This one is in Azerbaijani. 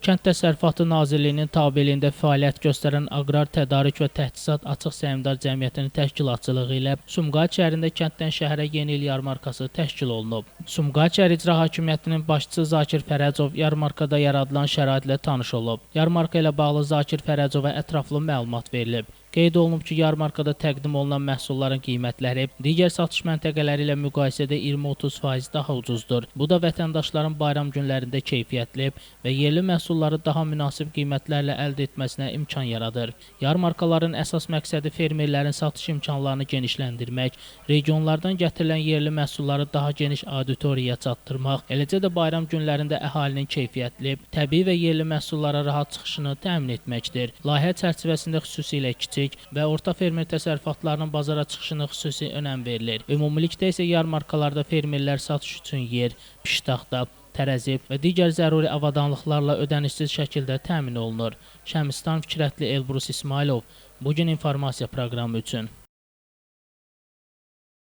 Kənd Təsərrüfatı Nazirliyinin tabeliyində fəaliyyət göstərən Aqrar Tədarük və Təhsilat Açıq Səhmdar Cəmiyyətinin təşkilatçılığı ilə Sumqayıt şəhərində kənddən şəhərə yeni il yarmarkası təşkil olunub. Sumqayıt şəhər İcra Hakimiyyətinin başçısı Zakir Fərəcov yarmarkada yaradılan şəraitlə tanış olub. Yarmarka ilə bağlı Zakir Fərəcova ətraflı məlumat verilib. Qeyd olunub ki, yarmarkada təqdim olunan məhsulların qiymətləri digər satış məntəqələri ilə müqayisədə 20-30% daha ucuzdur. Bu da vətəndaşların bayram günlərində keyfiyyətli və yerli məhsulları daha münasib qiymətlərlə əldə etməsinə imkan yaradır. Yarmarkaların əsas məqsədi fermerlərin satış imkanlarını genişləndirmək, regionlardan gətirilən yerli məhsulları daha geniş auditoriyaya çatdırmaq, eləcə də bayram günlərində əhalinin keyfiyyətli, təbii və yerli məhsullara rahat çıxışını təmin etməkdir. Layihə çərçivəsində xüsusilə kiçik və orta fermer təsərrüfatlarının bazara çıxışına xüsusi önəm verilir. Ümumilikdə isə yarmarkalarda fermerlər satış üçün yer, piştaxta, tərəzi və digər zəruri avadanlıqlarla ödənişsiz şəkildə təmin olunur. Şəmistan Fikrətli, Elbrus İsmailov, Bugün informasiya proqramı üçün.